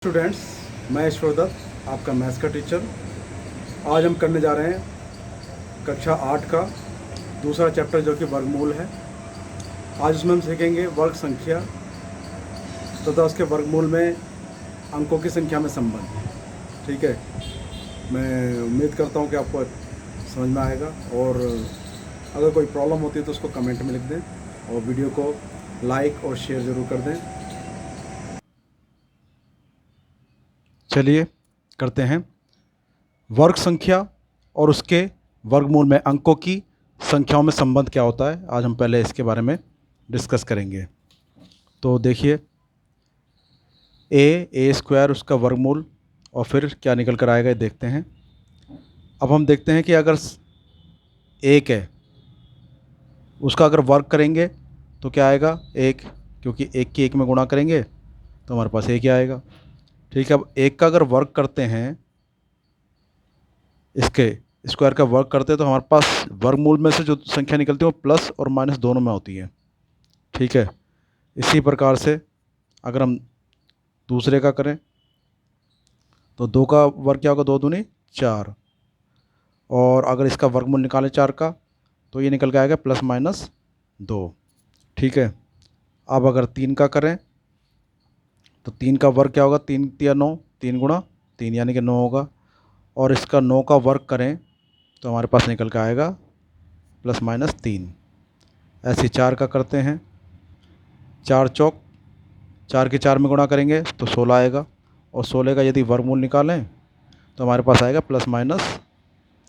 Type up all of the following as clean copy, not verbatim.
Students, मैं ईश्वर दत्त, आपका maths का टीचर। आज हम करने जा रहे हैं कक्षा 8 का दूसरा चैप्टर जो कि वर्गमूल है। आज उसमें हम सीखेंगे वर्ग संख्या तथा उसके वर्गमूल में अंकों की संख्या में संबंध। ठीक है, मैं उम्मीद करता हूँ कि आपको समझ में आएगा, और अगर कोई प्रॉब्लम होती है तो उसको कमेंट में लिख दें और वीडियो को लाइक और शेयर ज़रूर कर दें। चलिए करते हैं। वर्ग संख्या और उसके वर्गमूल में अंकों की संख्याओं में संबंध क्या होता है, आज हम पहले इसके बारे में डिस्कस करेंगे। तो देखिए, ए स्क्वायर उसका वर्गमूल और फिर क्या निकल कर आएगा ये देखते हैं। अब हम देखते हैं कि अगर एक है उसका अगर वर्ग करेंगे तो क्या आएगा, एक, क्योंकि एक की एक में गुणा करेंगे तो हमारे पास एक ही आएगा। ठीक है, अब एक का अगर वर्ग करते हैं, इसके स्क्वायर का वर्ग करते हैं, तो हमारे पास वर्गमूल में से जो संख्या निकलती है वो प्लस और माइनस दोनों में होती है। ठीक है, इसी प्रकार से अगर हम दूसरे का करें तो दो का वर्ग क्या होगा, दो दूनी चार, और अगर इसका वर्गमूल निकालें चार का तो ये निकल के आएगा प्लस माइनस दो। ठीक है, अब अगर तीन का करें तो तीन का वर्ग क्या होगा, तीन तिया नौ, तीन गुणा तीन यानी कि 9 होगा, और इसका 9 का वर्ग करें तो हमारे पास निकल के आएगा प्लस माइनस तीन। ऐसे चार का करते हैं, चार चौक, चार के चार में गुणा करेंगे तो 16 आएगा, और 16 का यदि वर्गमूल निकालें तो हमारे पास आएगा प्लस माइनस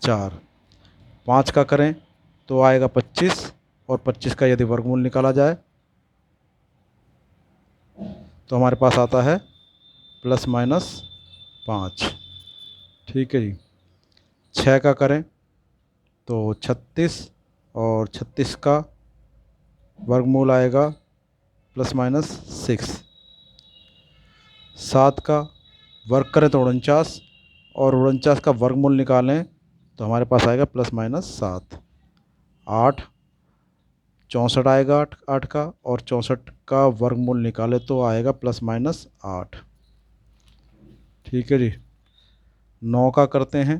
चार। पाँच का करें तो आएगा 25, और 25 का यदि वर्गमूल निकाला जाए तो हमारे पास आता है प्लस माइनस पाँच। ठीक है जी। छः का करें तो 36, और 36 का वर्गमूल आएगा प्लस माइनस सिक्स। सात का वर्ग करें तो 49, और 49 का वर्गमूल निकालें तो हमारे पास आएगा प्लस माइनस सात। आठ, 64 आएगा आठ का, और 64 का वर्गमूल निकाले तो आएगा प्लस माइनस आठ। ठीक है जी। नौ का करते हैं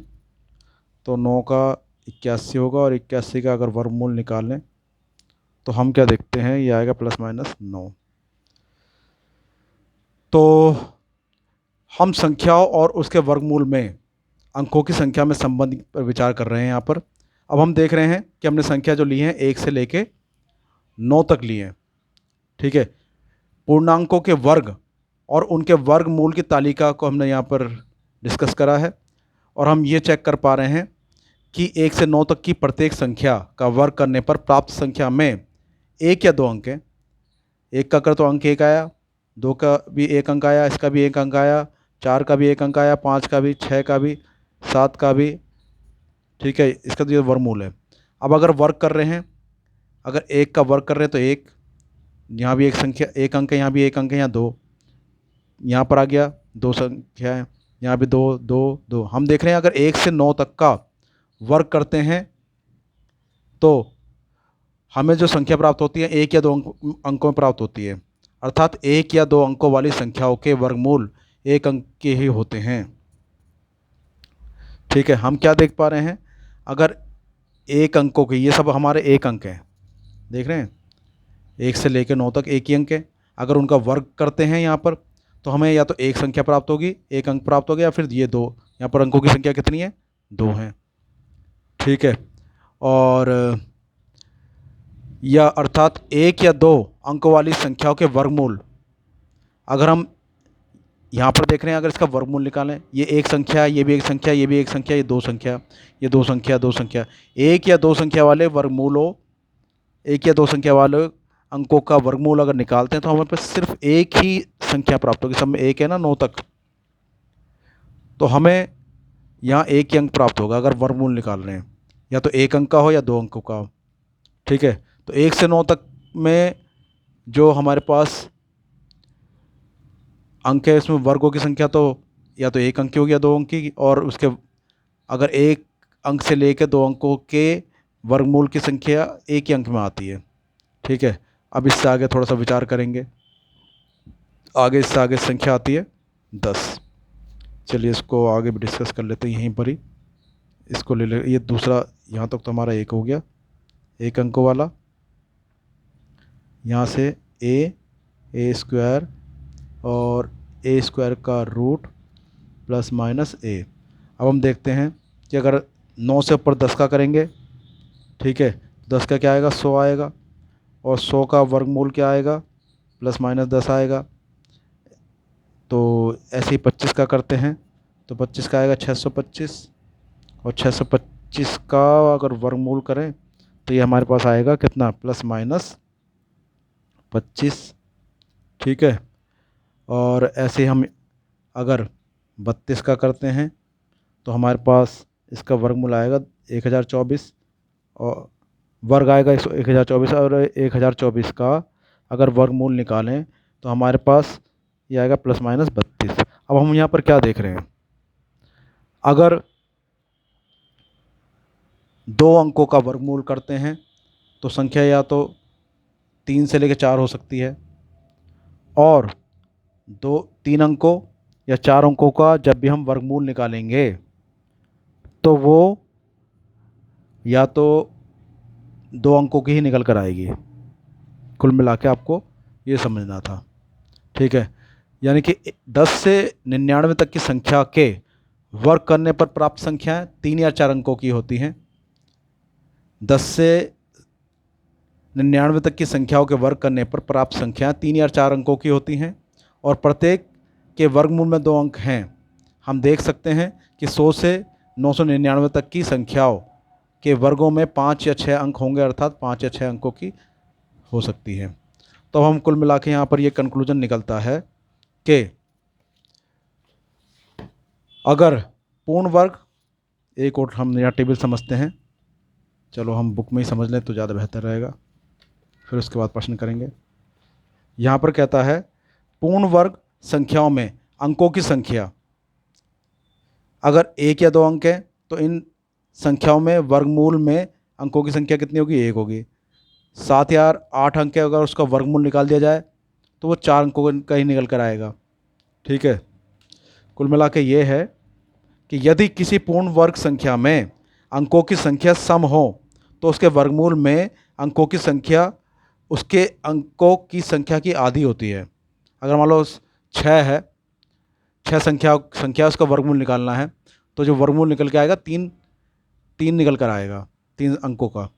तो 9 का 81 होगा, और 81 का अगर वर्गमूल निकालें तो हम क्या देखते हैं, ये आएगा प्लस माइनस नौ। तो हम संख्याओं और उसके वर्गमूल में अंकों की संख्या में संबंध पर विचार कर रहे हैं यहाँ पर। अब हम देख रहे हैं कि हमने संख्या जो ली है एक से लेके 9 तक ली है। ठीक है, पूर्णांकों के वर्ग और उनके वर्गमूल की तालिका को हमने यहाँ पर डिस्कस करा है, और हम ये चेक कर पा रहे हैं कि 1 से 9 तक की प्रत्येक संख्या का वर्ग करने पर प्राप्त संख्या में एक या दो अंक हैं। एक का कर तो अंक एक आया, दो का भी एक अंक आया, इसका भी एक अंक आया, चार का भी एक अंक आया, पाँच का भी, छः का भी, सात का भी। ठीक है, इसका तो ये वर्गमूल है। अब अगर वर्ग कर रहे हैं, अगर एक का वर्ग कर रहे हैं तो एक, यहाँ भी एक संख्या एक अंक है, यहाँ भी एक अंक है, यहाँ दो, यहाँ पर आ गया दो संख्या है, यहाँ भी दो दो दो। हम देख रहे हैं अगर 1 से 9 तक का वर्ग करते हैं तो हमें जो संख्या प्राप्त होती है एक या दो अंकों में प्राप्त होती है, अर्थात एक या दो अंकों वाली संख्याओं के वर्गमूल एक अंक के ही होते हैं। ठीक है, हम क्या देख पा रहे हैं, अगर एक अंकों के, ये सब हमारे एक अंक हैं, देख रहे हैं 1 से लेकर 9 तक एक ही अंक है। अगर उनका वर्ग करते हैं यहाँ पर तो हमें या तो एक संख्या प्राप्त होगी, एक अंक प्राप्त होगा, या फिर ये दो, यहाँ पर अंकों की संख्या कितनी है, दो हैं। ठीक है, और या अर्थात एक या दो अंकों वाली संख्याओं के वर्गमूल, अगर हम यहाँ पर देख रहे हैं, अगर इसका वर्गमूल निकालें, ये एक संख्या, ये भी एक संख्या, ये भी एक संख्या, ये दो संख्या, ये दो संख्या, दो संख्या, एक या दो संख्या वाले वर्गमूलों, एक या दो संख्या वाले अंकों का वर्गमूल अगर निकालते हैं तो हमारे पास सिर्फ एक ही संख्या प्राप्त होगी। सब में एक है ना, 9 तक, तो हमें यहाँ एक ही अंक प्राप्त होगा अगर वर्गमूल निकाल रहे हैं, या तो एक अंक का हो या दो अंकों का हो। ठीक है, तो 1 से 9 तक में जो हमारे पास अंक है, इसमें वर्गों की संख्या तो या तो एक अंक की होगी या दो अंक की, और उसके अगर एक अंक से लेकर दो अंकों के वर्गमूल की संख्या एक ही अंक में आती है। ठीक है, अब इससे आगे थोड़ा सा विचार करेंगे। आगे इससे आगे संख्या आती है 10। चलिए इसको आगे भी डिस्कस कर लेते हैं यहीं पर ही। इसको ले ले, ये दूसरा, यहाँ तक तो हमारा एक हो गया, एक अंकों वाला। यहाँ से ए स्क्वायर और ए स्क्वायर का रूट प्लस माइनस ए। अब हम देखते हैं कि अगर 9 से ऊपर 10 का करेंगे, ठीक है, 10 का क्या आएगा, 100 आएगा, और 100 का वर्गमूल क्या आएगा, प्लस माइनस 10 आएगा। तो ऐसे ही 25 का करते हैं, तो 25 का आएगा 625, और 625 का अगर वर्गमूल करें तो ये हमारे पास आएगा कितना, प्लस माइनस 25, ठीक है। और ऐसे हम अगर 32 का करते हैं तो हमारे पास इसका वर्गमूल आएगा 1024, और वर्ग आएगा 1024, और 1024 का अगर वर्गमूल निकालें तो हमारे पास ये आएगा प्लस माइनस 32। अब हम यहाँ पर क्या देख रहे हैं, अगर 2 अंकों का वर्गमूल करते हैं तो संख्या या तो 3 से लेकर 4 हो सकती है, और 3 अंकों या 4 अंकों का जब भी हम वर्गमूल निकालेंगे तो वो या तो 2 अंकों की ही निकल कर आएगी। कुल मिला के आपको ये समझना था, ठीक है। यानी कि 10 से 99 तक की संख्या के वर्ग करने पर प्राप्त संख्याएं 3 या 4 अंकों की होती हैं। 10 से 99 तक की संख्याओं के वर्ग करने पर प्राप्त संख्याएं 3 या 4 अंकों की होती हैं, और प्रत्येक के वर्गमूल में 2 अंक हैं। हम देख सकते हैं कि 100 से 999 तक की संख्याओं के वर्गों में 5 या 6 अंक होंगे, अर्थात 5 या 6 अंकों की हो सकती है। तो हम कुल मिला के यहाँ पर ये कंक्लूजन निकलता है कि अगर पूर्ण वर्ग, एक और हम यहाँ टेबल समझते हैं, चलो हम बुक में ही समझ लें तो ज़्यादा बेहतर रहेगा, फिर उसके बाद प्रश्न करेंगे। यहाँ पर कहता है पूर्ण वर्ग संख्याओं में अंकों की संख्या, अगर 1 या 2 अंक हैं तो इन संख्याओं में वर्गमूल में अंकों की संख्या कितनी होगी, 1 होगी। 7 या 8 अंक है, अगर उसका वर्गमूल निकाल दिया जाए तो वो 4 अंकों का ही निकल कर आएगा, ठीक है। कुल मिला के ये है कि यदि किसी पूर्ण वर्ग संख्या में अंकों की संख्या सम हो तो उसके वर्गमूल में अंकों की संख्या उसके अंकों की संख्या की आधी होती है। अगर मान लो 6 है, 6 संख्या उसका वर्गमूल निकालना है, तो जो वर्गमूल निकल के आएगा 3 निकल कर आएगा, 3 अंकों का।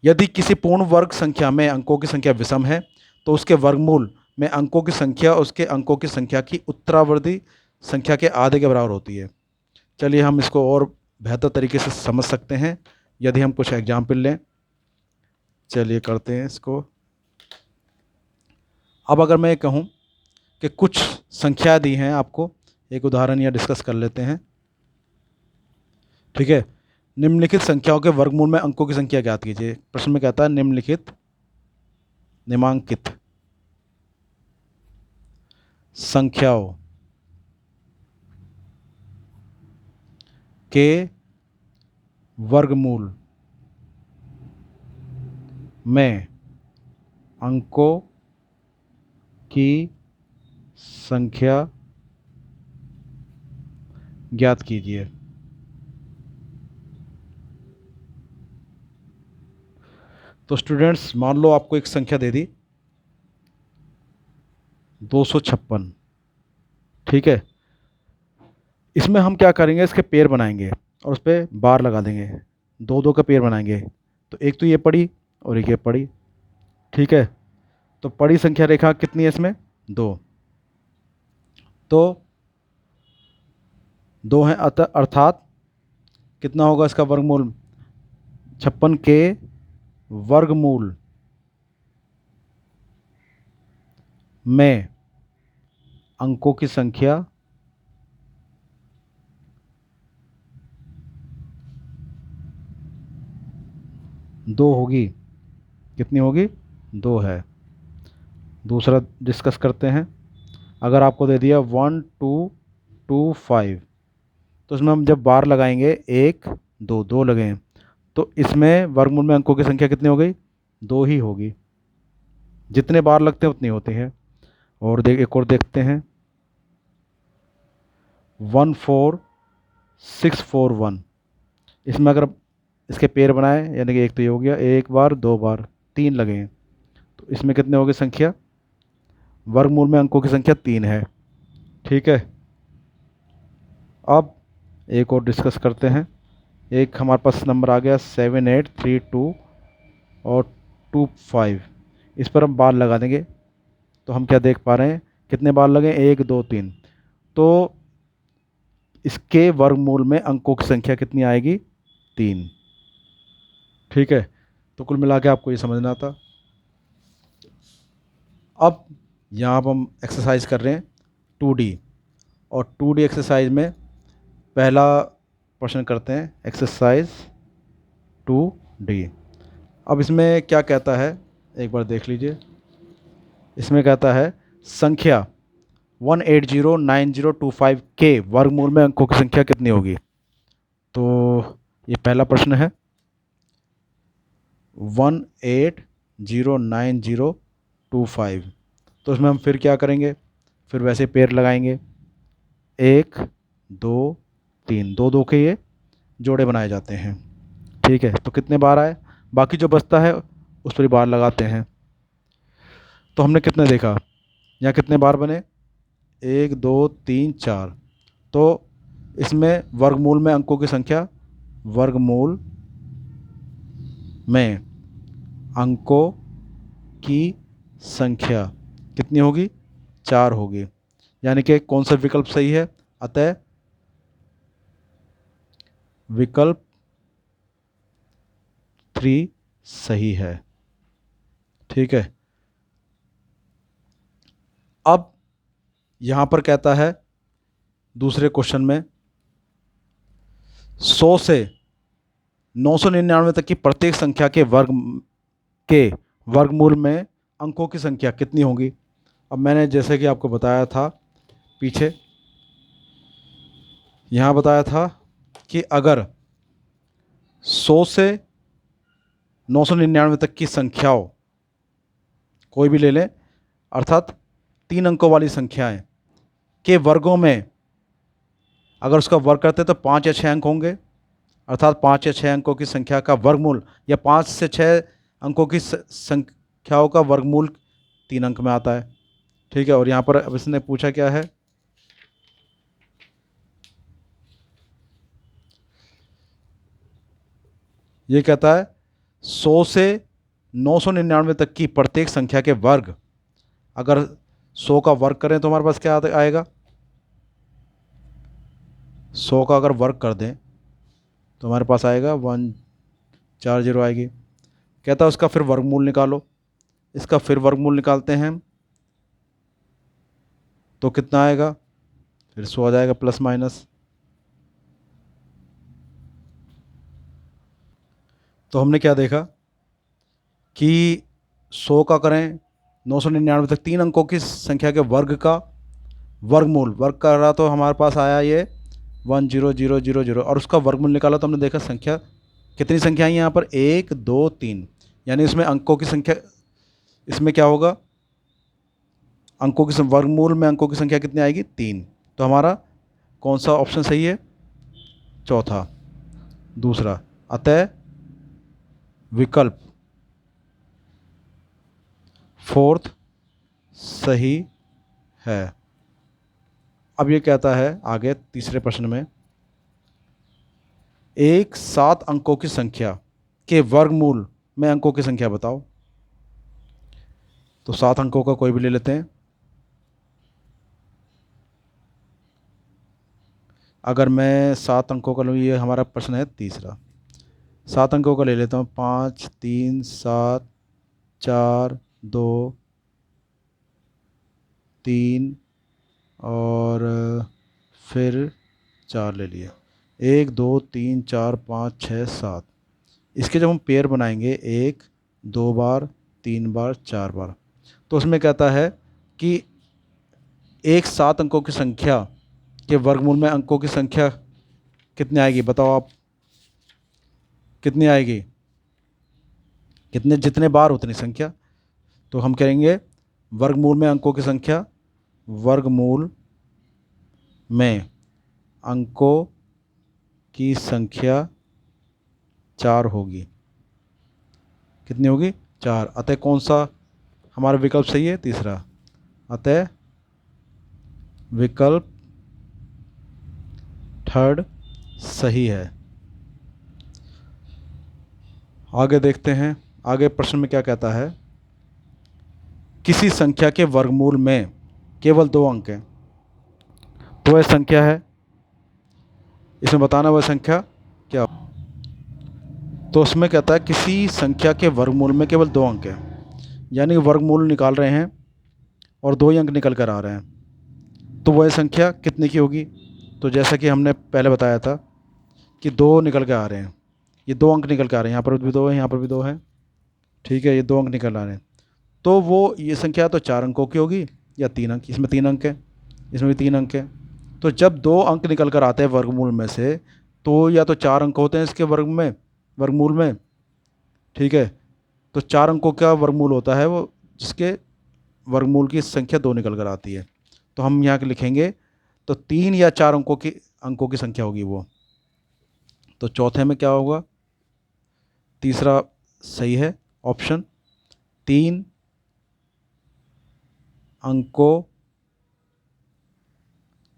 यदि किसी पूर्ण वर्ग संख्या में अंकों की संख्या विषम है तो उसके वर्गमूल में अंकों की संख्या उसके अंकों की संख्या की उत्तरावर्ती संख्या के आधे के बराबर होती है। चलिए हम इसको और बेहतर तरीके से समझ सकते हैं यदि हम कुछ एग्जाम्पल लें। चलिए करते हैं इसको। अब अगर मैं कहूँ कि कुछ संख्या दी हैं आपको, एक उदाहरण या डिस्कस कर लेते हैं, ठीक है। निम्नलिखित संख्याओं के वर्गमूल में अंकों की संख्या ज्ञात कीजिए। प्रश्न में कहता है निम्नांकित संख्याओं के वर्गमूल में अंकों की संख्या ज्ञात कीजिए। तो स्टूडेंट्स मान लो आपको एक संख्या दे दी 256, ठीक है। इसमें हम क्या करेंगे, इसके पेड़ बनाएंगे और उस पर बार लगा देंगे, 2 का पेड़ बनाएंगे। तो एक तो ये पड़ी और एक ये पड़ी, ठीक है। तो पड़ी संख्या रेखा कितनी है इसमें, 2, तो 2 है, अर्थात कितना होगा इसका वर्गमूल, 56 के वर्गमूल में अंकों की संख्या 2 होगी। कितनी होगी, 2 है। दूसरा डिस्कस करते हैं। अगर आपको दे दिया 1 2 2 5, तो इसमें हम जब बार लगाएंगे 1 2 2 लगे, तो इसमें वर्गमूल में अंकों की संख्या कितनी हो गई, 2 ही होगी। जितने बार लगते हैं उतनी होती है। और एक और देखते हैं, 14641। इसमें अगर इसके पेयर बनाए, यानी कि एक तो ये हो गया, एक बार, दो बार, तीन लगे हैं, तो इसमें कितने हो गए संख्या? वर्गमूल में अंकों की संख्या 3 है। ठीक है, अब एक और डिस्कस करते हैं। एक हमारे पास नंबर आ गया 7832 और 25। इस पर हम बार लगा देंगे, तो हम क्या देख पा रहे हैं, कितने बार लगे? 1 2 3। तो इसके वर्गमूल में अंकों की संख्या कितनी आएगी? 3। ठीक है, तो कुल मिला के आपको ये समझना था। अब यहाँ पर हम एक्सरसाइज कर रहे हैं 2D, और 2D एक्सरसाइज में पहला प्रश्न करते हैं, एक्सरसाइज 2D। अब इसमें क्या कहता है, एक बार देख लीजिए। इसमें कहता है संख्या 1809025 के वर्गमूल में अंकों की संख्या कितनी होगी? तो ये पहला प्रश्न है, 1809025। तो इसमें हम फिर क्या करेंगे, फिर वैसे पेयर लगाएंगे, 1 2 3, दो दो के ये जोड़े बनाए जाते हैं। ठीक है, तो कितने बार आए? बाकी जो बचता है उस पर ही बार लगाते हैं। तो हमने कितने देखा, यहाँ कितने बार बने? 1 2 3 4। तो इसमें वर्गमूल में अंकों की संख्या, वर्गमूल में अंकों की संख्या कितनी होगी? 4 होगी। यानी कि कौन सा विकल्प सही है? अतः विकल्प 3 सही है। ठीक है, अब यहां पर कहता है दूसरे क्वेश्चन में 100 से 999 तक की प्रत्येक संख्या के वर्गमूल में अंकों की संख्या कितनी होगी? अब मैंने जैसे कि आपको बताया था पीछे, यहाँ बताया था कि अगर 100 से 999 तक की संख्याओं कोई भी ले लें, अर्थात 3 अंकों वाली संख्याएं के वर्गों में अगर उसका वर्ग करते तो 5 या 6 अंक होंगे, अर्थात 5 या 6 अंकों की संख्या का वर्गमूल, या 5 से 6 अंकों की संख्याओं का वर्गमूल 3 अंक में आता है। ठीक है, और यहाँ पर अब इसने पूछा क्या है, ये कहता है 100 से 999 तक की प्रत्येक संख्या के वर्ग, अगर 100 का वर्ग करें तो हमारे पास क्या आएगा? 100 का अगर वर्ग कर दें तो हमारे पास आएगा 140 आएगी। कहता है उसका फिर वर्गमूल निकालो। इसका फिर वर्गमूल निकालते हैं हम, तो कितना आएगा? फिर 100 आ जाएगा प्लस माइनस। तो हमने क्या देखा कि 100 का करें 999 तक 3 अंकों की संख्या के वर्ग का वर्गमूल, वर्ग कर रहा, तो हमारे पास आया ये 10000, और उसका वर्गमूल निकाला तो हमने देखा संख्या, कितनी संख्या आई यहाँ पर? 1 2 3। यानी इसमें अंकों की संख्या, इसमें क्या होगा, अंकों की वर्गमूल में अंकों की संख्या कितनी आएगी? 3। तो हमारा कौन सा ऑप्शन सही है? चौथा, दूसरा। अतः विकल्प 4 सही है। अब ये कहता है आगे तीसरे प्रश्न में, एक 7 अंकों की संख्या के वर्गमूल में अंकों की संख्या बताओ। तो 7 अंकों का कोई भी ले लेते हैं। अगर मैं 7 अंकों का लूँ, ये हमारा प्रश्न है तीसरा, 7 अंकों का ले लेता हूँ, 5 3 7 4 2 3 और फिर 4 ले लिया, 1 2 3 4 5 6 7। इसके जब हम पेयर बनाएंगे 1 2 बार 3 बार 4 बार, तो उसमें कहता है कि एक 7 अंकों की संख्या के वर्गमूल में अंकों की संख्या कितनी आएगी? बताओ आप, कितनी आएगी? कितने, जितने बार उतनी संख्या। तो हम कहेंगे वर्गमूल में अंकों की संख्या, वर्गमूल में अंकों की संख्या 4 होगी। कितनी होगी? 4। अतः कौन सा हमारा विकल्प सही है? तीसरा। अतः विकल्प थर्ड सही है। आगे देखते हैं, आगे प्रश्न में क्या कहता है। किसी संख्या के वर्गमूल में केवल 2 अंक हैं, तो वह संख्या है, इसमें बताना वह संख्या क्या। तो उसमें कहता है किसी संख्या के वर्गमूल में केवल 2 अंक हैं, यानी वर्गमूल निकाल रहे हैं और 2 ही अंक निकल कर आ रहे हैं, तो वह संख्या कितने की होगी। तो जैसा कि हमने पहले बताया था कि 2 निकल के आ रहे हैं, ये 2 अंक निकल के आ रहे हैं, यहाँ पर भी 2 है, यहाँ पर भी 2 है, ठीक है, ये 2 अंक निकल आ रहे हैं। तो वो ये संख्या तो 4 अंकों की होगी या 3 अंक, इसमें 3 अंक है, इसमें भी 3 अंक है। तो जब 2 अंक निकल कर आते हैं वर्गमूल में से, तो या तो 4 अंक होते हैं इसके वर्गमूल में, ठीक है। तो 4 अंकों का वर्गमूल होता है वो जिसके वर्गमूल की संख्या 2 निकल कर आती है। तो हम यहाँ के लिखेंगे तो 3 या 4 अंकों की संख्या होगी वो। तो चौथे में क्या होगा? तीसरा सही है ऑप्शन, 3 अंकों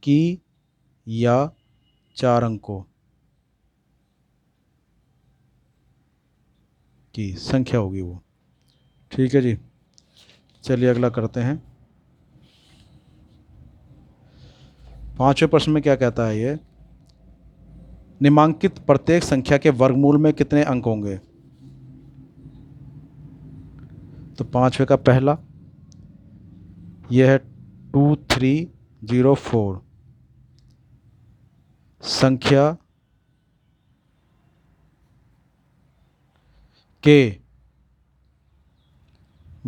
की या 4 अंकों की संख्या होगी वो, ठीक है जी। चलिए अगला करते हैं। 5वें प्रश्न में क्या कहता है ये। निम्नांकित प्रत्येक संख्या के वर्गमूल में कितने अंक होंगे। तो 5वें का पहला यह है 2304। संख्या के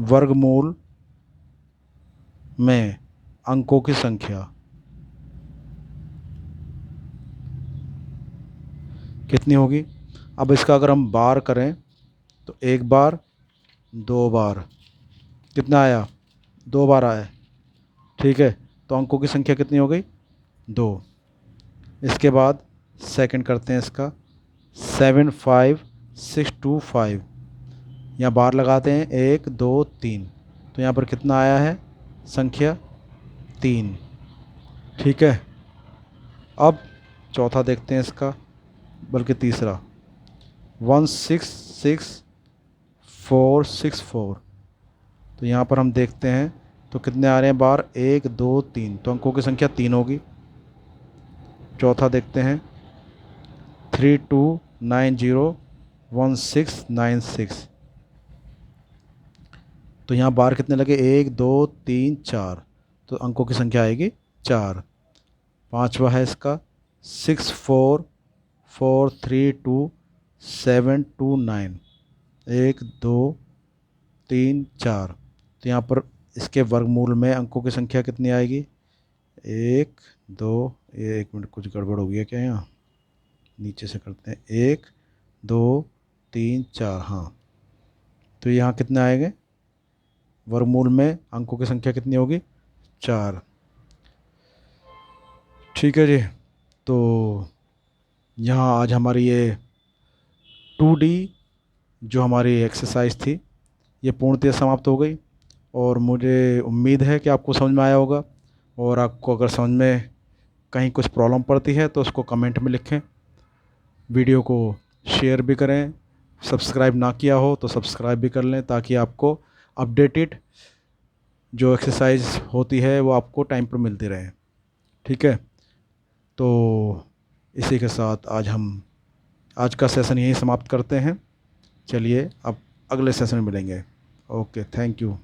वर्गमूल में अंकों की संख्या कितनी होगी। अब इसका अगर हम बार करें तो 1 बार 2 बार, कितना आया? 2 बार आया, ठीक है। तो अंकों की संख्या कितनी हो गई? 2। इसके बाद सेकंड करते हैं इसका 75625, यहाँ बार लगाते हैं 1 2 3, तो यहाँ पर कितना आया है संख्या? 3, ठीक है। अब चौथा देखते हैं इसका, बल्कि तीसरा 166464। तो यहाँ पर हम देखते हैं तो कितने आ रहे हैं बार? 1 2 3, तो अंकों की संख्या 3 होगी। चौथा देखते हैं 32901696, तो यहाँ बार कितने लगे? 1 2 3 4, तो अंकों की संख्या आएगी 4। पांचवा है इसका 64432729, 1 2 3 4, तो यहाँ पर इसके वर्गमूल में अंकों की संख्या कितनी आएगी? 1 2, 1 मिनट कुछ गड़बड़ हो गई है क्या, यहाँ नीचे से करते हैं 1 2 3 4, हाँ। तो यहाँ कितने आएंगे वर्गमूल में अंकों की संख्या कितनी होगी? 4, ठीक है जी। तो यहाँ आज हमारी ये 2D जो हमारी एक्सरसाइज थी ये पूर्णतः समाप्त हो गई, और मुझे उम्मीद है कि आपको समझ में आया होगा। और आपको अगर समझ में कहीं कुछ प्रॉब्लम पड़ती है तो उसको कमेंट में लिखें, वीडियो को शेयर भी करें, सब्सक्राइब ना किया हो तो सब्सक्राइब भी कर लें, ताकि आपको अपडेटेड जो एक्सरसाइज होती है वो आपको टाइम पर मिलती रहे, ठीक है। तो इसी के साथ आज का सेशन यहीं समाप्त करते हैं। चलिए अब अगले सेशन में मिलेंगे। Okay, thank you.